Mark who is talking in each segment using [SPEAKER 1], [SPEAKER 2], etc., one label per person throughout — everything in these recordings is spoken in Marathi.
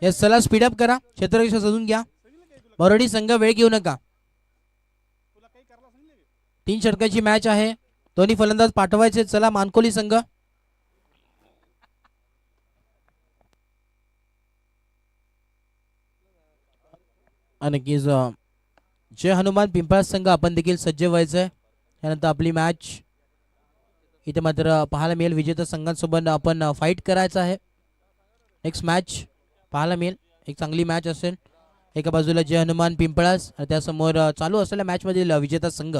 [SPEAKER 1] येस चला स्पीडअप करा, क्षेत्ररक्षक सजून घ्या. बरोडी संघ वेळ घेऊ नका. 3 षटकाची मॅच आहे, दोन्ही फलंदाज पाठवायचे. चला मानकोली संघ. नक्कीच जय हनुमान पिंपळा संघ आपण देखील सज्ज व्हायचंय. त्यानंतर आपली मॅच इथे मात्र पाहायला मिळेल. विजेता संघांसोबत आपण फाईट करायचं आहे. नेक्स्ट मॅच पाहायला मिळेल, एक चांगली मॅच असेल. एका बाजूला जय हनुमान पिंपळास आणि त्यासमोर चालू असलेल्या मॅच मधील विजेता संघ.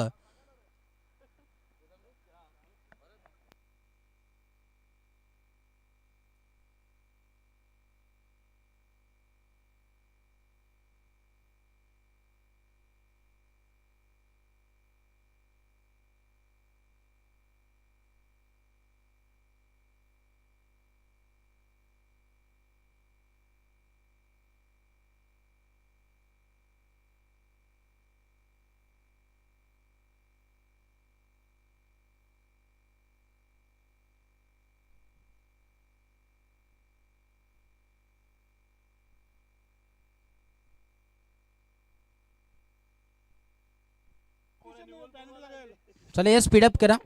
[SPEAKER 1] चला हे स्पीडअप करा.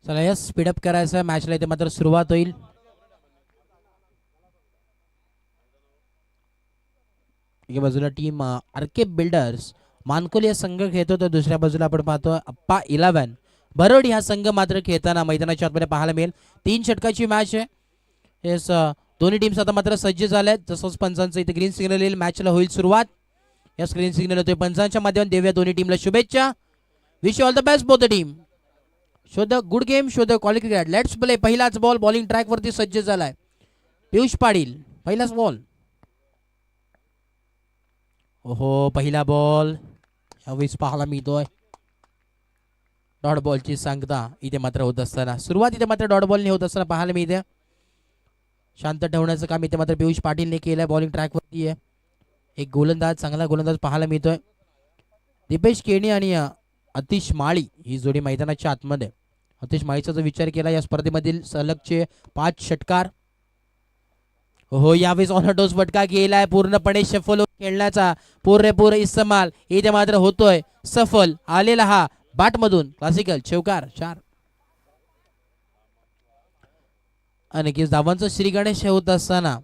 [SPEAKER 1] चला यस स्पीडअप करायचं आहे. मॅचला इथे मात्र सुरुवात होईल. एका बाजूला टीम आरके बिल्डर्स मानकोली हा संघ खेळतो, तर दुसऱ्या बाजूला आपण पाहतो अप्पा 11 बरोडी हा संघ मात्र खेळताना मैदानाच्या आतमध्ये पाहायला मिळेल. 3 षटकाची मॅच आहे. येस दोन्ही टीम्स आता मात्र सज्ज झाल्या आहेत. जसंच पंचांचं इथे ग्रीन सिग्नल येईल, मॅचला होईल सुरुवात. या स्क्रीन सिग्नल होते पंचांच्या माध्यमातून देऊया दोन्ही टीमला शुभेच्छा. Wish all the best both the team. Show the good game, show the quality cricket. Let's play. पहिलाच बॉल बॉलिंग ट्रॅक वरती सज्ज झालाय. पियुष पाटील पहिलाच बॉल. ओहो पहिला बॉल यावेळेस पाहायला मिळतोय. डॉट बॉलची सांगता इथे मात्र होत असताना सुरुवात इथे मात्र डॉट बॉलने होत असताना पाहायला मिळते. शांत ठेवण्याचं काम इथे मात्र पियुष पाटीलने केलंय. बॉलिंग ट्रॅक वरती आहे. एक गोलंदाज, चांगला गोलंदाज पाहायला मिळतोय. दीपेश केणी आणि अतिश माळी ही जोडी मैदानाच्या आतमध्ये. अतिश माळीचा जर विचार केला या स्पर्धेमधील सलगचे 5 षटकार. हो यावेळेस ऑनडोस फटका गेलाय. पूर्णपणे सफल खेळण्याचा पुरेपूर इस्तेमाल इथे मात्र होतोय. सफल आलेला हा बाट मधून क्लासिकल चौकार 4. आणि धावांचं श्री गणेश होत असताना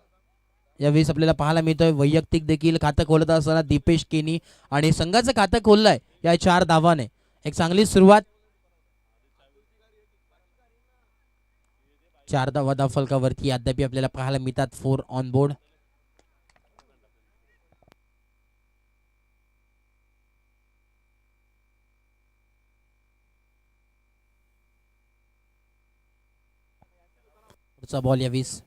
[SPEAKER 1] यावेळेस आपल्याला पाहायला मिळतोय वैयक्तिक देखील खातं खोलत असताना दीपेश केनी आणि संघाचं खातं खोललंय या 4 धावाने. एक चांगली सुरुवात. 4 धावा धावफलकावरती अद्याप आपल्याला पाहायला मिळतात. 4 ऑन बोर्ड. पुढचा बॉल यावेळेस.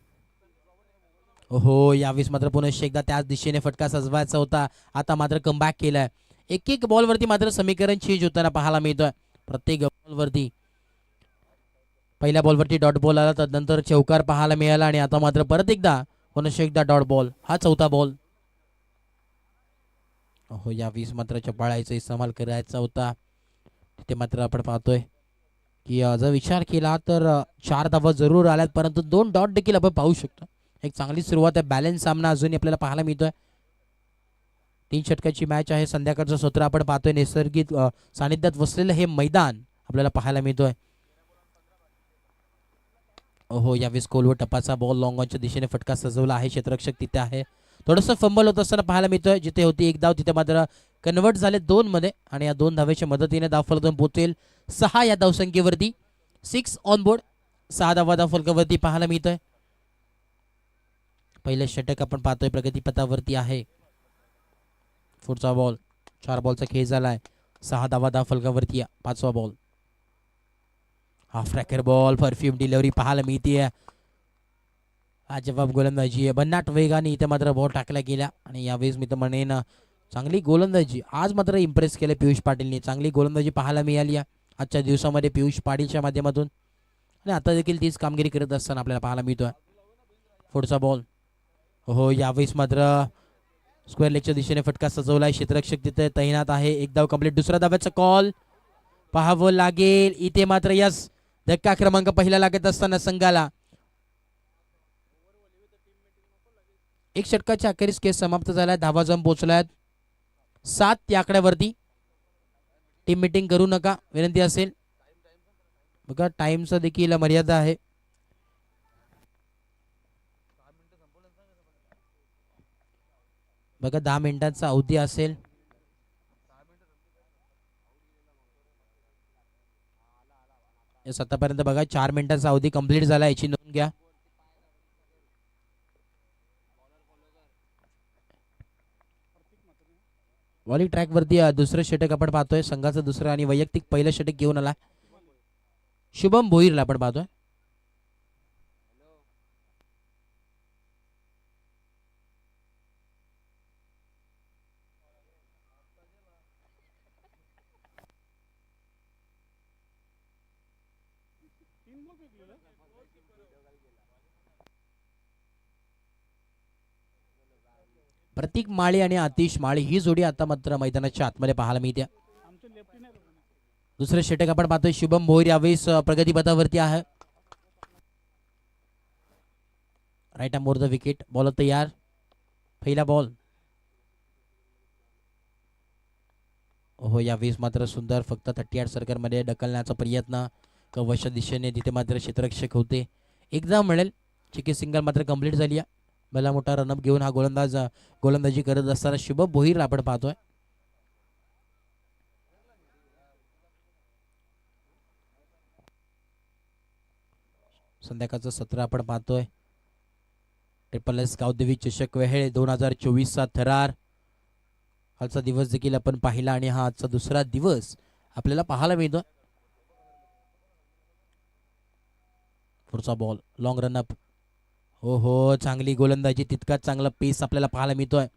[SPEAKER 1] हो यावेळेस मात्र पुन्हा एकदा त्याच दिशेने फटका सजवायचा होता. आता मात्र कमबॅक केलाय. एक बॉलवरती मात्र समीकरण चेंज होताना पाहायला मिळतोय. प्रत्येक बॉलवरती पहिल्या बॉलवरती डॉट बॉल आला, तदनंतर चौकार पाहायला मिळाला आणि आता मात्र परत एकदा डॉट बॉल. हा 4था बॉल. हो यावेळेस मात्र चपाळायचा इस्तेमाल करायचा होता. तिथे मात्र आपण पाहतोय की जर विचार केला तर 4 धावा जरूर आल्यात, परंतु 2 डॉट देखील आपण पाहू शकतो. एक चांगली सुरुवात आहे. बॅलन्स सामना अजूनही आपल्याला पाहायला मिळतोय. 3 षटकाची मॅच आहे. संध्याकाळचं सत्र आपण पाहतोय. नैसर्गिक सानिध्यात वसलेलं हे मैदान आपल्याला पाहायला मिळतोय. हो यावेळेस कोलवर टपाचा बॉल लॉंग ऑनच्या दिशेने फटका सजवला आहे. क्षेत्ररक्षक तिथे आहे. थोडंसं फंबल होत असताना पाहायला मिळतोय. जिथे होती 1 धाव तिथे मात्र कन्वर्ट झाले 2 मध्ये आणि या 2 धावेच्या मदतीने धावफलकातून पोहोचेल 6 या धावसंख्येवरती. 6 ऑन बोर्ड. 6 धावा धावफलकावरती पाहायला मिळतोय. पहिले षटक आपण पाहतोय प्रगतीपथावरती आहे. पुढचा बॉल. 4 बॉलचा खेळ झालाय. 6 धावा धावफलकावरती. 5वा ball. Half tracker ball. Perfume delivery पाहायला मिळते. जवाब गोलंदाजी आहे. भन्नाट वेगाने इथे मात्र बॉल टाकला गेला आणि यावेळेस मी तर म्हणेन चांगली गोलंदाजी आज मात्र इम्प्रेस केले पियुष पाटीलने. चांगली गोलंदाजी पाहायला मिळाली आजच्या दिवसामध्ये पियुष पाटीलच्या माध्यमातून आणि आता देखील तीच कामगिरी करत असताना आपल्याला पाहायला मिळतोय. पुढचा बॉल हो यावेळेस मात्र स्क्वेअर लेगच्या दिशेने फटका सजवलाय. क्षेत्ररक्षक तिथे तैनात आहे. एक धाव कंप्लीट. दुसरा धावाचा कॉल पाहावं लागेल इथे मात्र. यस धक्का क्रमांक पहिला लागत असताना संघाला एक षटकाच्या अखेरीस केस समाप्त झाला. धावा जम पोहोचल्यात 7 या आकड्यावरती. टीम मीटिंग करू नका विनंती असेल. बघा टाइमचा देखील मर्यादा आहे. बघा 10 मिनिटांचा अवधी असेल. आतापर्यंत बघा 4 मिनिटांचा अवधी कंप्लीट झाला याची नोंद घ्या. वॉली ट्रॅक वरती दुसरं षटक आपण पाहतोय. संघाचं दुसरं आणि वैयक्तिक पहिलं षटक घेऊन आला शुभम भोईरला आपण पाहतोय. प्रतीक माळी आणि आतिश माळी ही जोडी आता मात्र मैदानाच्या आतमध्ये पाहायला मिळते. दुसरे षटक आपण पाहतोय. शुभम भोईर यावेळेस प्रगतीपथावरती आहे. Right over the wicket. Ball तयार. पहिला बॉल हो यावेळेस मात्र सुंदर फक्त 38 सर्कलमध्ये ढकलण्याचा प्रयत्न कवच्या दिशेने तिथे मात्र क्षेत्ररक्षक होते. एकदा मिळेल चिकी सिंगल मात्र कंप्लीट झाली. भला मोठा रनअप घेऊन हा गोलंदाजी करत असताना शुभम भोईर आपण पाहतोय. संध्याकाळचं सत्र आपण पाहतोय. ट्रिपल एस गावदेवी चषक वेहेळे 2024चा थरार. आजचा दिवस देखील आपण पाहिला आणि हा आजचा दुसरा दिवस आपल्याला पाहायला मिळतो. पुढचा बॉल लॉंग रनअप. हो हो चांगली गोलंदाजी. तितकाच चांगला पेस आपल्याला पाहायला मिळतोय.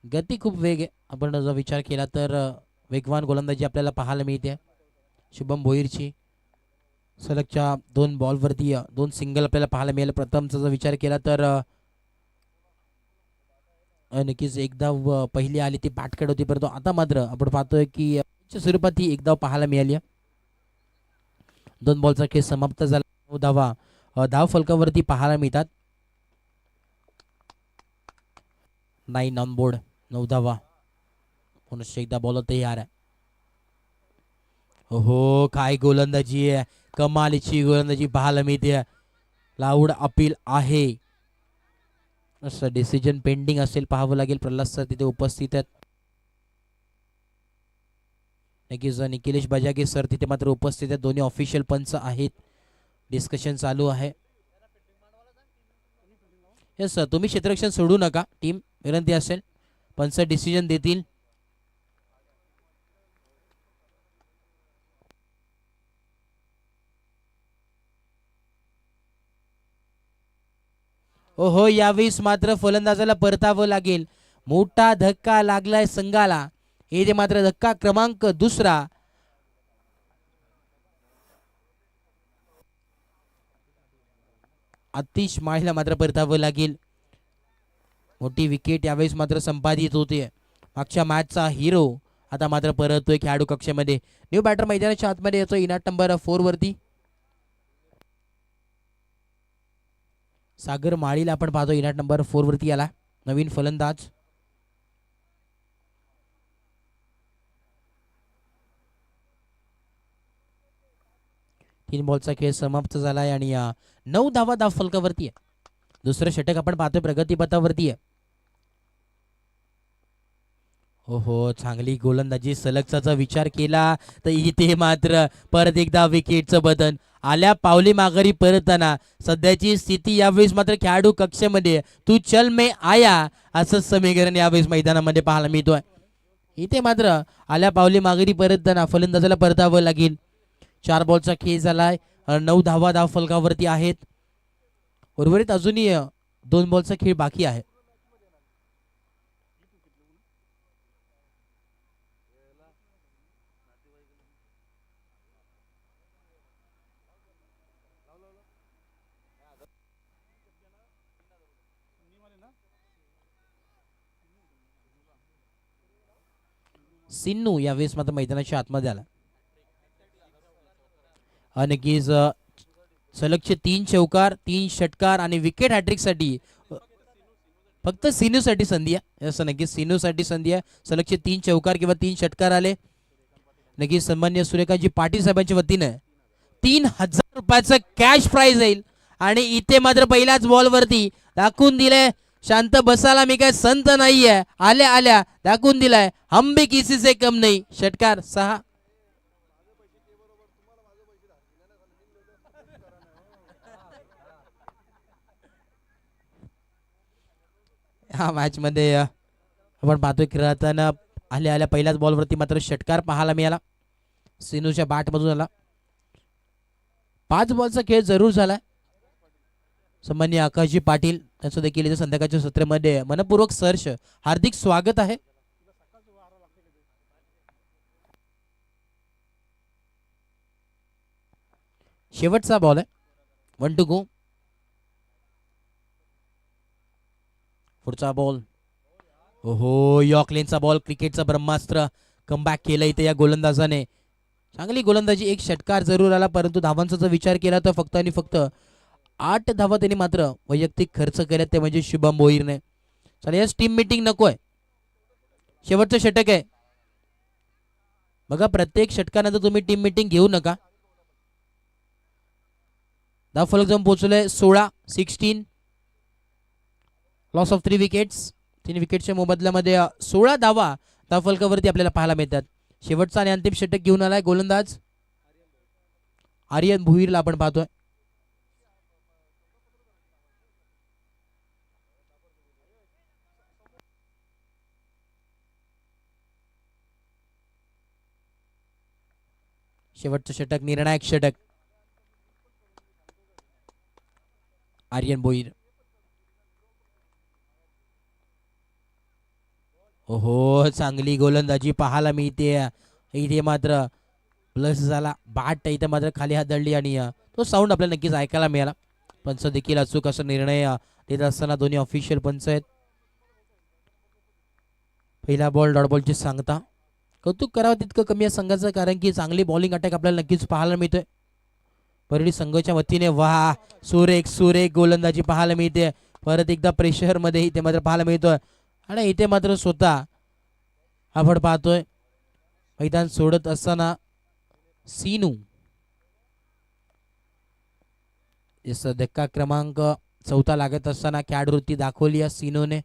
[SPEAKER 1] गती खूप वेग आहे. आपण जर विचार केला तर वेगवान गोलंदाजी आपल्याला पाहायला मिळते शुभम भोईरची. सलगच्या 2 बॉलवरती 2 सिंगल आपल्याला पाहायला मिळाले. प्रथमचा जर विचार केला तर नक्कीच एक धाव पहिली आली ती पाठकड होती. परंतु आता मात्र आपण पाहतोय की स्वरूपात ही एक धाव पाहायला मिळाली. 2 बॉलचा खेळ समाप्त झाला. 9 धावा धाव फलकावरती पाहायला मिळतात. 9 ऑन बोर्ड. 9 धावा. पुन्हा एकदा बॉल तयार आहे. हो काय गोलंदाजी आहे. कमालीची गोलंदाजी पाहायला मिळते. लाऊड अपील आहे. असं डिसिजन पेंडिंग असेल पाहावं लागेल. प्रल्हाद सर तिथे उपस्थित आहेत. नक्कीच निखिलेश बजागे सर तिथे मात्र उपस्थित आहेत. दोन्ही ऑफिशियल पंच आहेत. डिस्कशन चालू आहे. यस सर तुम्ही क्षेत्ररक्षण सोडू नका. टीम विनंती असेल. पंच डिसिजन देतील. ओहो यावेळेस मात्र फलंदाजाला परतावं लागेल. मोठा धक्का लागलाय संघाला. हे मात्र धक्का क्रमांक दुसरा. आतिश माळीला मात्र परतावं लागेल. मोठी विकेट यावेळेस मात्र संपादित होते. मागच्या मॅचचा हिरो आता मात्र परततोय खेळाडू कक्षेमध्ये. न्यू बॅटर मैदानाच्या आतमध्ये येतो इनाट नंबर 4 वरती. सागर माळीला आपण पाहतो इनाट नंबर 4 वरती आला नवीन फलंदाज. तीन बॉलचा खेळ समाप्त झालाय आणि 9 धावा धाव फलकावरती आहे. दुसरं षटक आपण पाहतोय प्रगतीपथावरती आहे. हो चांगली गोलंदाजी. सलगचा विचार केला तर इथे मात्र परत एकदा विकेटचं बदल. आल्या पावली माघारी परतताना सध्याची स्थिती यावेळेस मात्र खेळाडू कक्षेमध्ये तू चल मे आया असं समीकरण यावेळेस मैदानामध्ये पाहायला मिळतोय. इथे मात्र आल्या पावली माघारी परतताना फलंदाजाला परतावं लागेल. 4 बॉलचा खेळ झालाय. 9 धावा धाव फलकावरती आहेत. उर्वरित अजूनही 2 बॉलचा खेळ बाकी आहे. सिन्नू यावेळेस मात्र मैदानाच्या आतमध्ये आला. नक्कीच सलगचे 3 चौकार 3 षटकार आणि विकेट हॅट्रिक साठी फक्त सिन्नू साठी संधी आहे. असं नक्कीच सिन्नू साठी संधी आहे. सलगचे 3 चौकार किंवा 3 षटकार आले. नक्कीच सन्मान्य सूर्यकांतजी पाटील साहेबांच्या वतीने 3000 रुपयाचं कॅश प्राइज येईल. आणि इथे मात्र पहिल्याच बॉल वरती दाखवून दिले शांत बसायला मी काय संत नाहीये. आल्या आल्या दाखवून दिलाय हम भी किसी से कम नहीं. षटकार 6. ह्या मॅच मध्ये आपण पाहतोय खेळताना आल्या आल्या पहिल्याच बॉलवरती मात्र षटकार पाहायला मिळाला. सिनूच्या बॅट मधून आला. 5 बॉलचा खेळ जरूर झालाय. सन्माननीय आकाशजी पाटील त्यांचं देखील इथे संध्याकाळच्या सत्रामध्ये मनपूर्वक सहर्ष हार्दिक स्वागत आहे. शेवटचा बॉल आहे. 1 to go. पुढचा बॉल. ओहो यॉर्कलेनचा बॉल क्रिकेटचा ब्रह्मास्त्र कमबॅक केलं इथे या गोलंदाजाने. चांगली गोलंदाजी. 1 षटकार जरूर आला परंतु धावांचा जर विचार केला तर फक्त आणि फक्त 8 धावा त्यांनी मात्र वैयक्तिक खर्च केले ते म्हणजे शुभम भोईरने. चला याच टीम मीटिंग नकोय. शेवटचं षटक आहे बघा. प्रत्येक षटकानंतर तुम्ही टीम मीटिंग घेऊ नका. धाव फलक जाऊन पोहोचलोय 16. Loss of 3 wickets. 3 विकेटच्या मोबदल्यामध्ये 16 धावा धाव फलकावरती आपल्याला पाहायला मिळतात. शेवटचा आणि अंतिम षटक घेऊन आलाय गोलंदाज आर्यन भोईरला आपण पाहतोय. शेवटचं षटक निर्णायक षटक आर्यन भोईर. ओहो चांगली गोलंदाजी पाहायला मिळते. इथे मात्र प्लस झाला. बॅट इथे मात्र खाली हादळली आणि तो साऊंड आपल्याला नक्कीच ऐकायला मिळाला. पंच देखील अचूक असा निर्णय देत असताना दोन्ही ऑफिशियल पंच आहेत. पहिला बॉल डॉट बॉलची सांगता. कौतुक करावं तितकं कमी आहे संघाचं कारण की चांगली बॉलिंग अटॅक आपल्याला नक्कीच पाहायला मिळतोय परळी संघाच्या वतीने. वाह सुरेख सुरेख गोलंदाजी पाहायला मिळते. परत एकदा प्रेशर मध्ये इथे मात्र पाहायला मिळतोय. आणि इथे मात्र स्वतः आपण पाहतोय मैदान सोडत असताना सीनू. धक्का क्रमांक 4 लागत असताना खेळाडूवृत्ती दाखवली आहे सीनूने.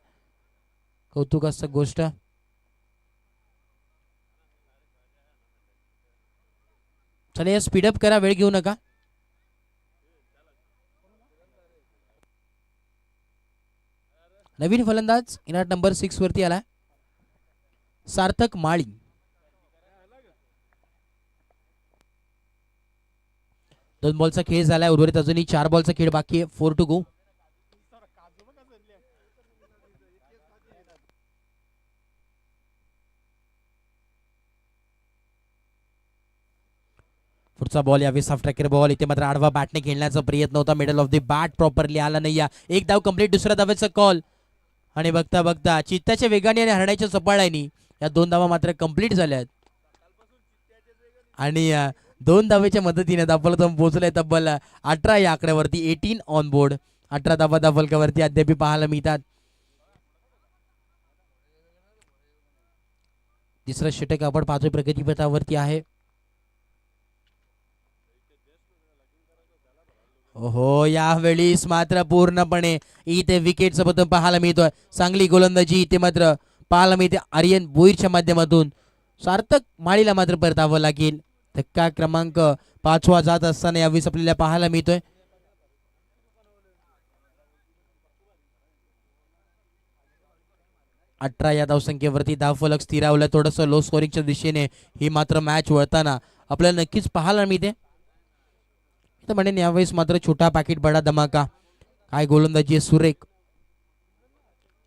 [SPEAKER 1] कौतुक असं गोष्ट. चला या स्पीडअप करा वेळ घेऊ नका. नवीन फलंदाज इनाट नंबर 6 वरती आला सार्थक माळी. दोन बॉलचा खेळ झालाय. उर्वरित अजूनही 4 बॉलचा खेळ बाकी आहे. 4 to go. पुढचा बॉल यावेळी सॉफ्ट ट्रॅकर बॉल. इथे मात्र आडवा बॅटने खेळण्याचा प्रयत्न होता. Middle of the bat properly आला नाही. एक धाव कंप्लीट. दुसऱ्या धावेचा कॉल आणि बघता बघता चित्ताच्या वेगाने आणि हरण्याच्या चपाळ्याने या 2 धावा मात्र कंप्लीट झाल्यात आणि 2 धावेच्या मदतीने धावफलकावर पोहोचलाय तब्बल 18 या आकड्यावरती. 18 ऑन बोर्ड. 18 धावा धावफलकावरती अद्याप पाहायला मिळतात. तिसरा षटक आपण पाहतोय प्रगतीपथावरती आहे. हो यावेळीस मात्र पूर्णपणे इथे विकेटचं पतन पाहायला मिळतोय. चांगली गोलंदाजी इथे मात्र पाहायला मिळते आर्यन भोईरच्या माध्यमातून. सार्थक माळीला मात्र परतावं लागेल. धक्का क्रमांक 5 जात असताना यावेळीस आपल्याला पाहायला मिळतोय. अठरा या धावसंख्येवरती धावफलक स्थिरावलं. थोडंसं लो स्कोरिंगच्या दिशेने ही मात्र मॅच वळताना आपल्याला नक्कीच पाहायला मिळते. तर म्हणेन यावेळेस मात्र छोटा पॅकेट बडा धमाका. काय गोलंदाजी आहे सुरेख.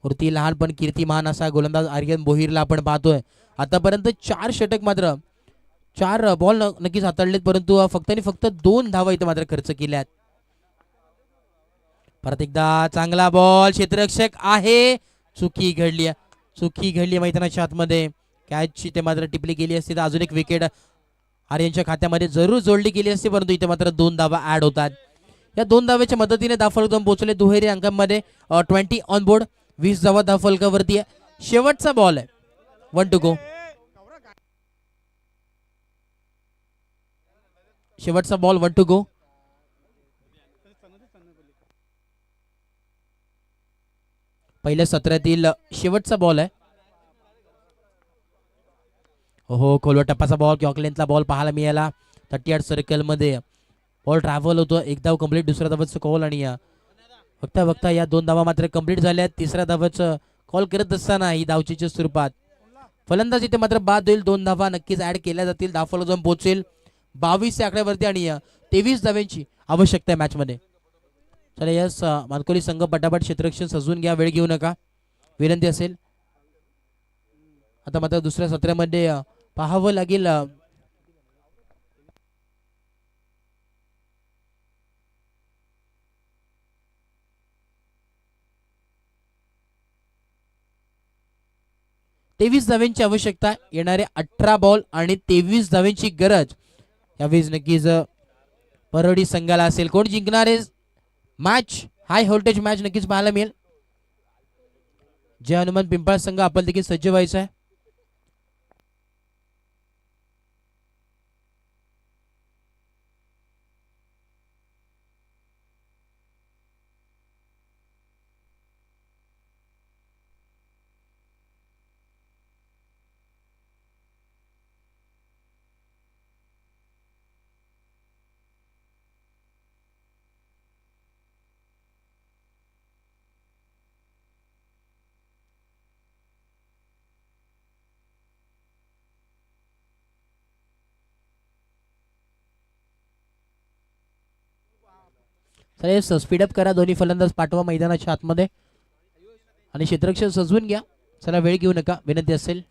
[SPEAKER 1] वरती लहान पण कीर्तिमान असा गोलंदाज आर्यन बोहीरला आपण पाहतोय. आतापर्यंत 4 षटक मात्र 4 बॉल नक्कीच हाताळलेत, परंतु फक्त आणि फक्त 2 धावा इथे मात्र खर्च केल्यात. परत एकदा चांगला बॉल, क्षेत्ररक्षक आहे, चुकी घडली. चुकी घडली मैदानाच्या आतमध्ये. कॅचची ते मात्र टिपली गेली असती तर अजून एक विकेट आर्यनच्या खात्यामध्ये जरूर जोडली गेली असती, परंतु इथे मात्र 2 धावा ऍड होतात. या 2 धावेच्या मदतीने धावफलक पोहोचले दुहेरी अंकांमध्ये. 20 ऑन बोर्ड, 20 धावा धावफलकावरती आहे. शेवटचा बॉल आहे, 1 टू गो. शेवटचा बॉल, 1 टू गो. पहिल्या सत्रातील शेवटचा बॉल आहे. हो, खोलवा टप्पाचा बॉल, क्लॉकलेनचा बॉल पाहायला मिळाला. 38 सर्कल मध्ये बॉल ट्रॅव्हल होतो. एक धाव कंप्लीट, दुसऱ्या धावाचं कॉल आणि बघता बघता या 2 धावा मात्र कंप्लीट झाल्या. तिसऱ्या धावाचं कॉल करत असताना ही धावचीच्या स्वरूपात फलंदाज इथे मात्र बाद होईल. 2 धावा नक्कीच ऍड केल्या जातील. धावफलक जाऊन पोहोचेल 22 या आकड्यावरती आणि 23 धाव्यांची आवश्यकता आहे मॅच मध्ये. चला यस, मानकोली संघ पटापट क्षेत्ररक्षण सजवून घ्या, वेळ घेऊ नका, विनंती असेल. आता मात्र दुसऱ्या सत्रामध्ये पाहावं लागेल तेवीस धाव्यांची आवश्यकता. येणारे 18 बॉल आणि 23 धाव्यांची गरज यावेळी नक्कीच परवडी संघाला असेल. कोण जिंकणार आहे मॅच? हाय व्होल्टेज मॅच नक्कीच पाहायला मिळेल. जय हनुमान पिंपळ संघ आपण देखील सज्ज व्हायचं आहे. चला स्पीडअप करा, दोन्ही फलंदाज पाठवा मैदानाच्या आतमध्ये आणि क्षेत्ररक्षण सजवून घ्या. चला वेळ घेऊ नका, विनंती असेल.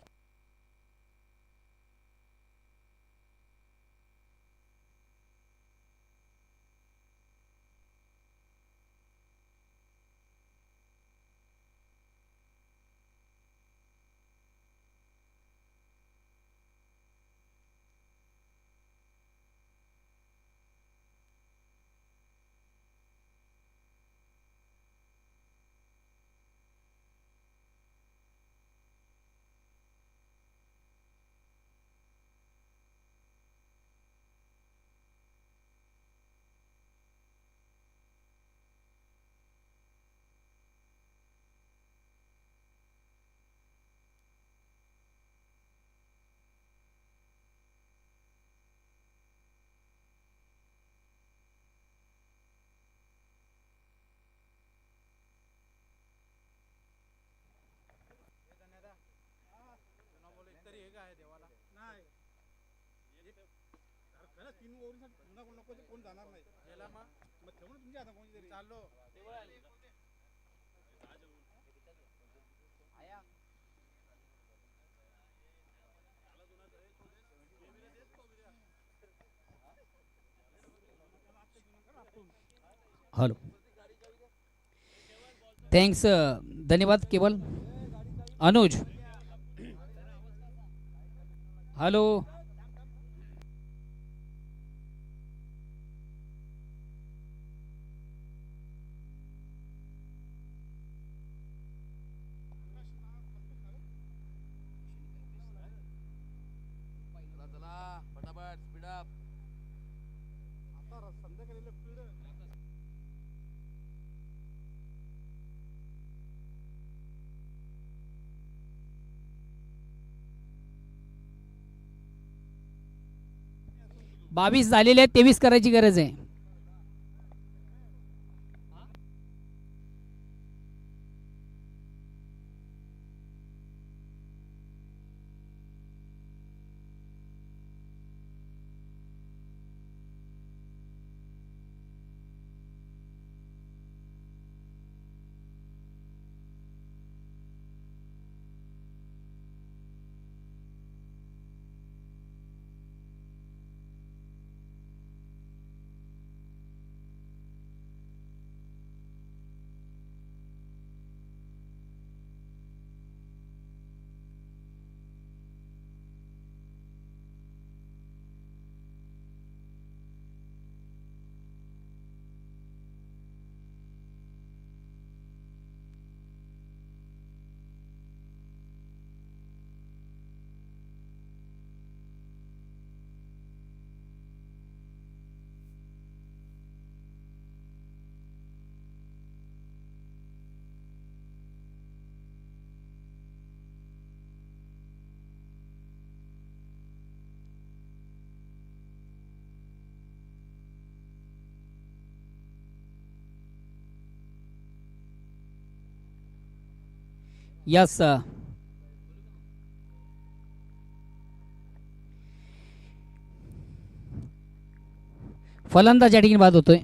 [SPEAKER 2] हॅलो, थँक्स, धन्यवाद केवल. अनुज, हॅलो. बावीस झालेले आहेत, 23 करायची गरज आहे. यस फलंदाज या ठिकाणी बाद होतोय.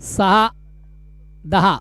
[SPEAKER 2] 6-10.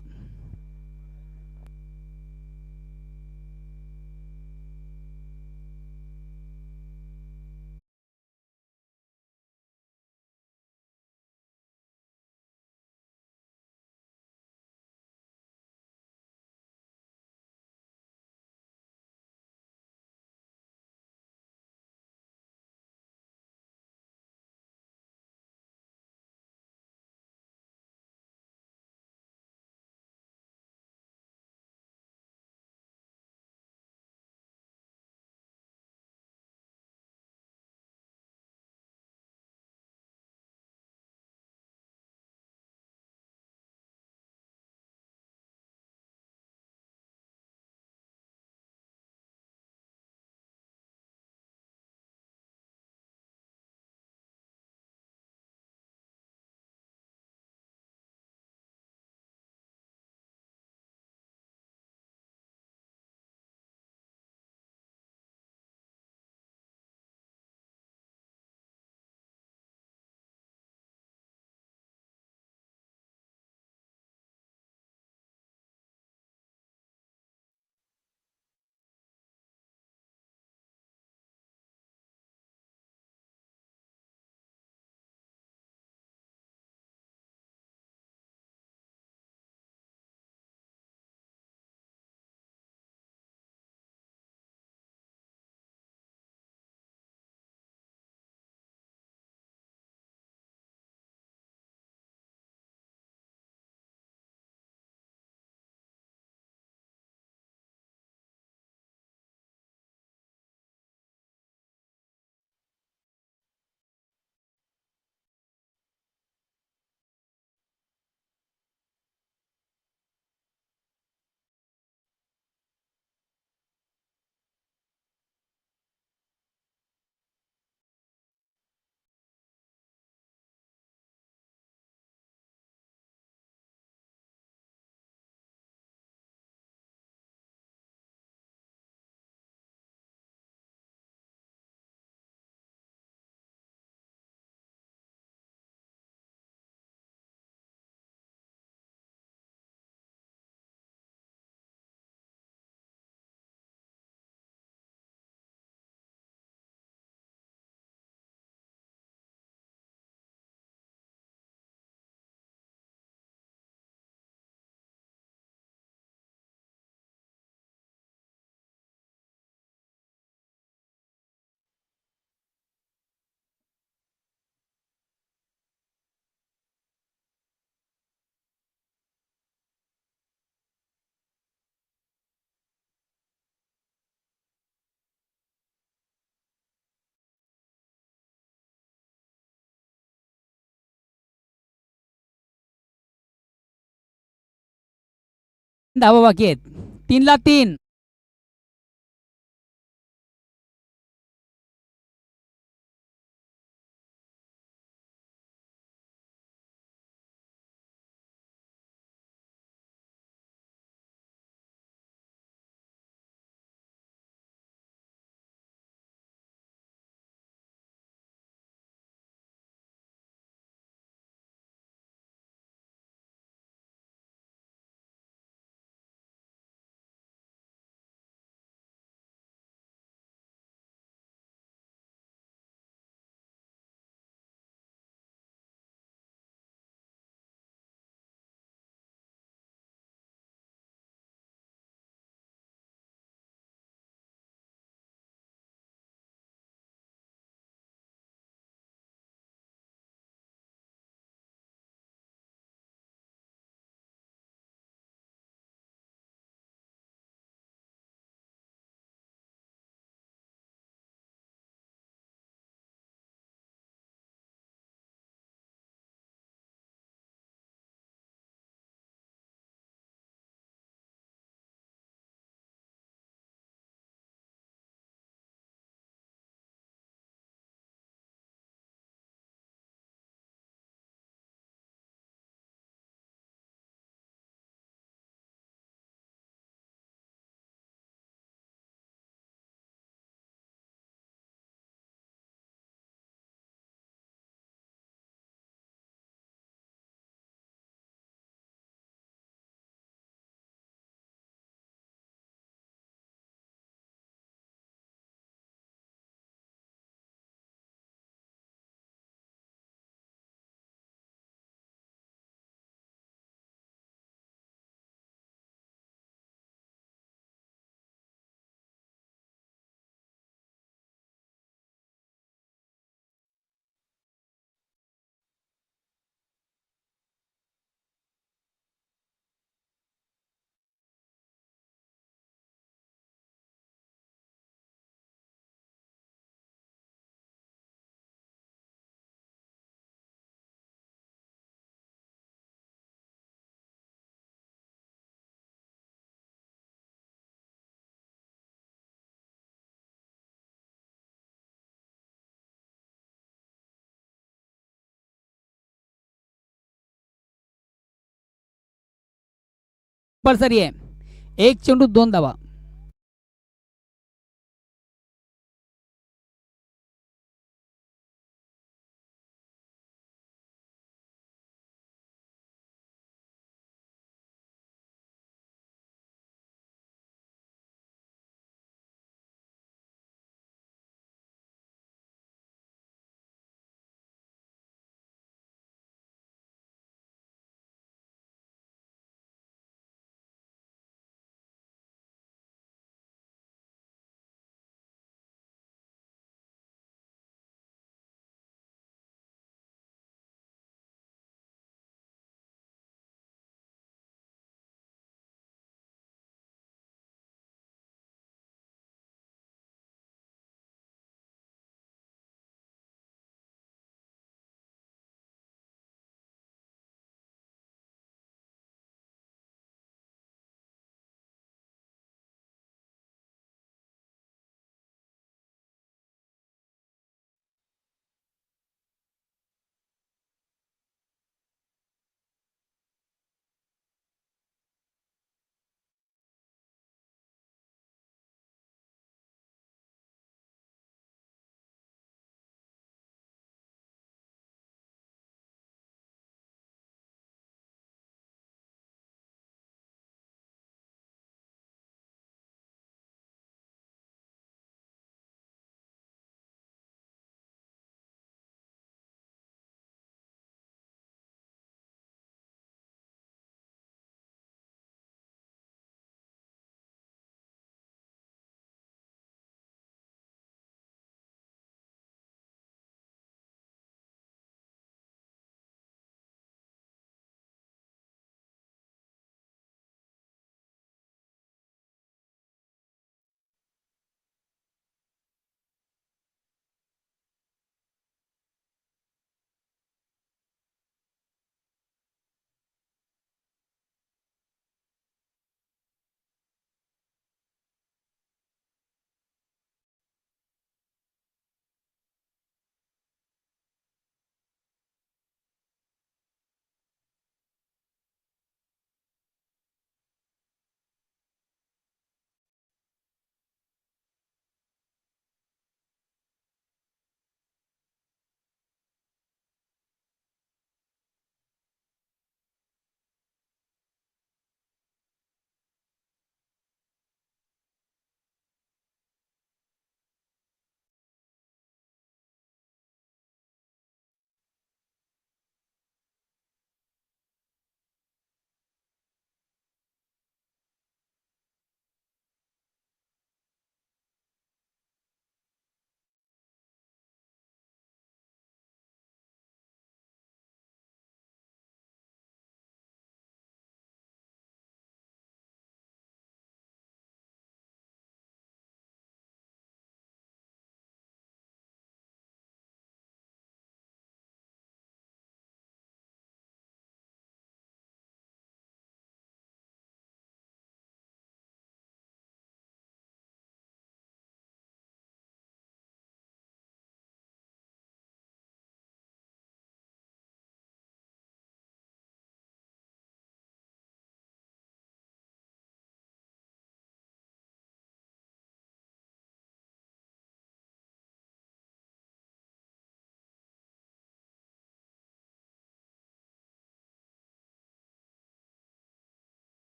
[SPEAKER 2] धावा बाकी आहेत. 3-3. कंपल्सरी आहे. एक चेंडू 2 धावा.